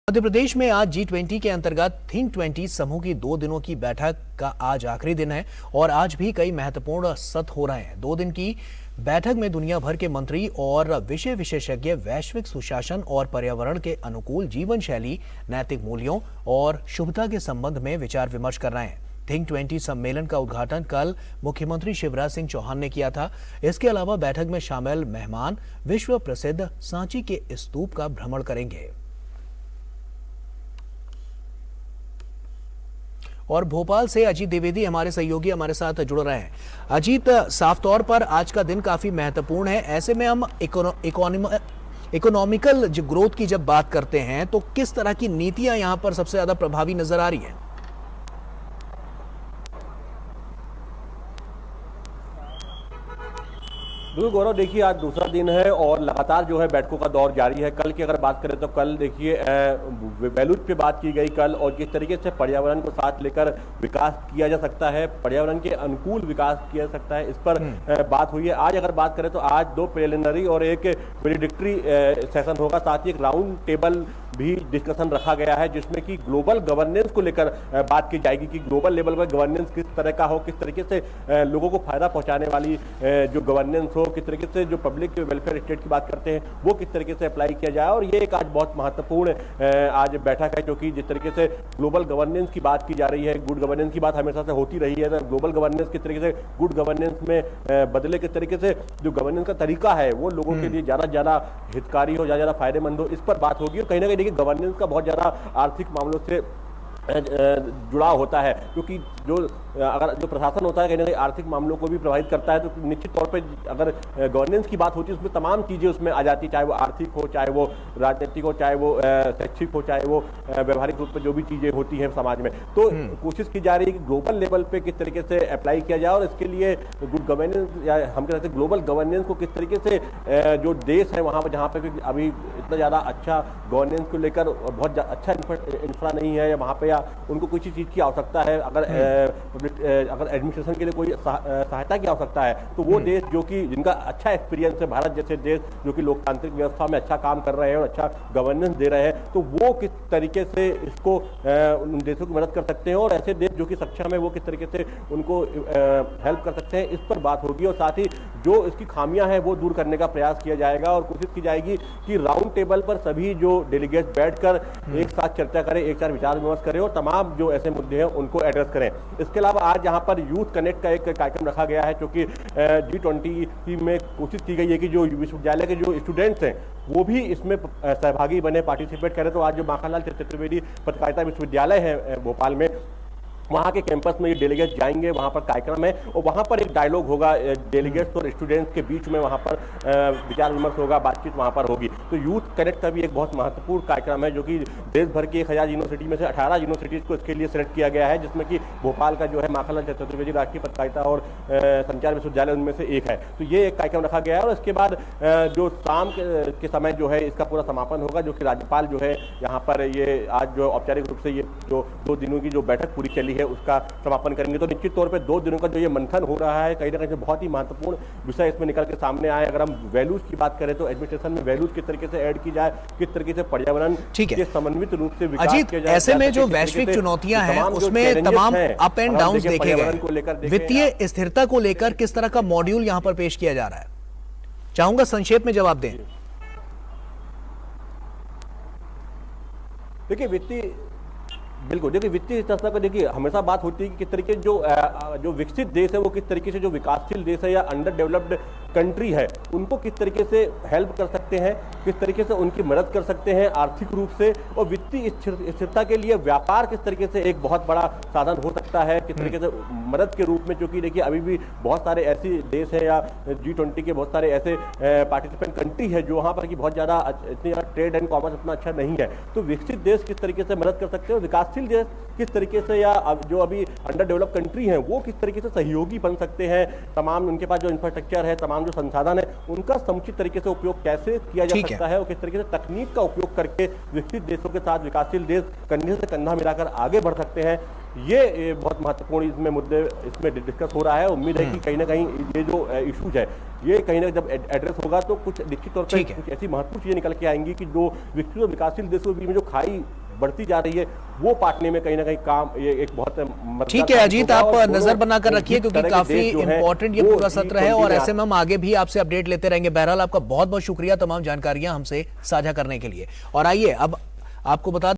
मध्य प्रदेश में आज G20 के अंतर्गत थिंक 20 समूह की 2 दिनों की बैठक का आज आखिरी दिन है और आज भी कई महत्वपूर्ण सत्र हो रहे हैं। 2 दिन की बैठक में दुनिया भर के मंत्री और विषय विशेषज्ञ वैश्विक सुशासन और पर्यावरण के अनुकूल जीवन शैली, नैतिक मूल्यों और शुभता के संबंध में विचार विमर्श कर रहे हैं। थिंक 20 सम्मेलन का उद्घाटन कल मुख्यमंत्री शिवराज सिंह चौहान ने किया था। इसके अलावा बैठक में शामिल मेहमान विश्व प्रसिद्ध सांची के स्तूप का भ्रमण करेंगे। और भोपाल से अजीत द्विवेदी हमारे सहयोगी हमारे साथ जुड़ रहे हैं। अजीत, साफ तौर पर आज का दिन काफी महत्वपूर्ण है। ऐसे में हम इकोनॉमिकल ग्रोथ की जब बात करते हैं तो किस तरह की नीतियां यहां पर सबसे ज्यादा प्रभावी नजर आ रही हैं? बिल्कुल गौरव, देखिए आज दूसरा दिन है और लगातार जो है बैठकों का दौर जारी है। कल की अगर बात करें तो कल देखिए वैल्यूज पे बात की गई कल, और किस तरीके से पर्यावरण को साथ लेकर विकास किया जा सकता है, पर्यावरण के अनुकूल विकास किया जा सकता है, इस पर बात हुई है। आज अगर बात करें तो आज 2 प्रिलिमिनरी और एक वैलिडिक्टरी सेशन होगा, साथ ही एक राउंड टेबल भी डिस्कशन रखा गया है जिसमें कि ग्लोबल गवर्नेंस को लेकर बात की जाएगी कि ग्लोबल लेवल पर गवर्नेंस किस तरह का हो, किस तरीके से लोगों को फायदा पहुंचाने वाली जो गवर्नेंस हो, किस तरीके से जो पब्लिक वेलफेयर स्टेट की बात करते हैं वो किस तरीके से अप्लाई किया जाए। और ये एक आज बहुत महत्वपूर्ण आज बैठक है, क्योंकि जिस तरीके से ग्लोबल गवर्नेंस की बात की जा रही है, गुड गवर्नेंस की बात हमेशा से होती रही है, तो ग्लोबल गवर्नेंस किस तरीके से गुड गवर्नेंस में बदले, किस तरीके से जो गवर्नेंस का तरीका है वो लोगों के लिए ज्यादा हितकारी हो, ज्यादा फायदेमंद हो, इस पर बात होगी। और कहीं ना कहीं देखिए गवर्नेंस का बहुत ज्यादा आर्थिक मामलों से जुड़ाव होता है, क्योंकि अगर जो प्रशासन होता है कहीं ना कहीं आर्थिक मामलों को भी प्रभावित करता है, तो निश्चित तौर पे अगर गवर्नेंस की बात होती है उसमें तमाम चीज़ें उसमें आ जाती है, चाहे वो आर्थिक हो, चाहे वो राजनीतिक हो, चाहे वो शैक्षिक हो, चाहे वो व्यवहारिक रूप में जो भी चीज़ें होती हैं समाज में। तो कोशिश की जा रही है कि ग्लोबल लेवल पे किस तरीके से अप्लाई किया जाए, और इसके लिए गुड गवर्नेंस या हम कह सकते हैं ग्लोबल गवर्नेंस को किस तरीके से जो देश है वहाँ पर जहाँ पे अभी इतना ज़्यादा अच्छा गवर्नेंस को लेकर बहुत अच्छा इंफ्रा नहीं है, या वहाँ पे उनको कोई चीज़ की आवश्यकता है, अगर एडमिनिस्ट्रेशन के लिए कोई सहायता की आवश्यकता है, तो वो देश जो कि जिनका अच्छा एक्सपीरियंस है, भारत जैसे देश जो कि लोकतांत्रिक व्यवस्था में अच्छा काम कर रहे हैं और अच्छा गवर्नेंस दे रहे हैं, तो वो किस तरीके से इसको उन देशों की मदद कर सकते हैं, और ऐसे देश जो कि सक्षम है वो किस तरीके से उनको हेल्प कर सकते हैं, इस पर बात होगी। और साथ ही जो इसकी खामियां हैं वो दूर करने का प्रयास किया जाएगा, और कोशिश की जाएगी कि राउंड टेबल पर सभी जो डेलीगेट्स बैठकर एक साथ चर्चा करें, एक साथ विचार विमर्श करें और तमाम जो ऐसे मुद्दे हैं उनको एड्रेस करें। इसके अलावा आज यहाँ पर यूथ कनेक्ट का एक कार्यक्रम रखा गया है, क्योंकि G20 में कोशिश की गई है कि जो विश्वविद्यालय के जो स्टूडेंट्स हैं वो भी इसमें सहभागी बने, पार्टिसिपेट करें। तो आज जो माखनलाल चतुर्वेदी पत्रकारिता विश्वविद्यालय है भोपाल में, वहाँ के कैंपस में ये डेलीगेट्स जाएंगे, वहाँ पर कार्यक्रम है और वहाँ पर एक डायलॉग होगा डेलीगेट्स और स्टूडेंट्स के बीच में, वहाँ पर विचार विमर्श होगा, बातचीत वहाँ पर होगी। तो यूथ कनेक्ट का भी एक बहुत महत्वपूर्ण कार्यक्रम है, जो कि देश भर की 1000 यूनिवर्सिटी में से 18 यूनिवर्सिटीज़ को इसके लिए सेलेक्ट किया गया है, जिसमें कि भोपाल का जो है माखनलाल चतुर्वेदी राष्ट्रीय पत्रकारिता और संचार विश्वविद्यालय उनमें से एक है। तो ये एक कार्यक्रम रखा गया है, और इसके बाद जो शाम के समय जो है इसका पूरा समापन होगा, जो कि राज्यपाल जो है यहाँ पर ये आज जो औपचारिक रूप से ये जो 2 दिनों की जो बैठक पूरी चली है उसका समापन करेंगे। तो निश्चित तौर पे 2 दिनों का जो ये मंथन हो रहा है, कहीं ना कहीं बहुत ही महत्वपूर्ण विषय इसमें निकल के सामने आए। अगर हम वैल्यूज की बात करें तो एडमिनिस्ट्रेशन में वैल्यूज किस तरीके से ऐड की जाए, किस तरीके से पर्यावरण के समन्वित रूप से विकास किया जाए। ऐसे में जो वैश्विक चुनौतियां हैं उसमें तमाम अप एंड डाउन देखे गए, वित्तीय स्थिरता को लेकर किस तरह का मॉड्यूल यहां पर पेश किया जा रहा है? चाहूंगा संक्षेप में जवाब दें। देखिए बिल्कुल, देखिए वित्तीय संस्था को देखिए हमेशा बात होती है कि किस तरीके जो विकसित देश है वो किस तरीके से जो विकासशील देश है या अंडर डेवलप्ड कंट्री है उनको किस तरीके से हेल्प कर सकते हैं, किस तरीके से उनकी मदद कर सकते हैं आर्थिक रूप से, और वित्तीय स्थिरता के लिए व्यापार किस तरीके से एक बहुत बड़ा साधन हो सकता है, किस तरीके से मदद के रूप में। क्योंकि देखिए अभी भी बहुत सारे ऐसे देश हैं या G20 के बहुत सारे ऐसे पार्टिसिपेंट कंट्री है जो वहाँ पर की बहुत ज़्यादा इतनी ज़्यादा ट्रेड एंड कॉमर्स उतना अच्छा नहीं है। तो विकसित देश किस तरीके से मदद कर सकते हैं, विकासशील देश किस तरीके से या जो अभी अंडर डेवलप कंट्री हैं वो किस तरीके से सहयोगी बन सकते हैं, तमाम उनके पास जो इंफ्रास्ट्रक्चर है, तमाम जो संसाधन है उनका समुचित तरीके से उपयोग कैसे किया जा सकता है, और किस तरीके से तकनीक का उपयोग करके विकसित देशों के साथ विकासशील देश कंधे से कंधा मिलाकर आगे बढ़ सकते हैं। ये बहुत महत्वपूर्ण इसमें मुद्दे इसमें डिस्कस हो रहा है। उम्मीद है कि कहीं ना कहीं ये जो इशूज है ये कहीं ना जब एड्रेस होगा तो कुछ निश्चित तौर पर ठीक है। कुछ ऐसी महत्वपूर्ण चीजें निकल के आएंगी कि जो विकसित और विकासशील देशों के बीच में जो खाई बढ़ती जा रही है वो पाटने में कहीं ना कहीं काम ये एक बहुत मददगार ठीक है साबित अजीत, होगा। आप और दोनों नजर बनाकर रखिए जिस क्योंकि तरह के काफी देश जो हैं, इंपॉर्टेंट ये वो पूरा सत्र है G20 और में ऐसे में हम आगे भी आपसे अपडेट लेते रहेंगे। बहरहाल आपका बहुत बहुत शुक्रिया तमाम जानकारियां हमसे साझा करने के लिए। और आइए अब आपको बता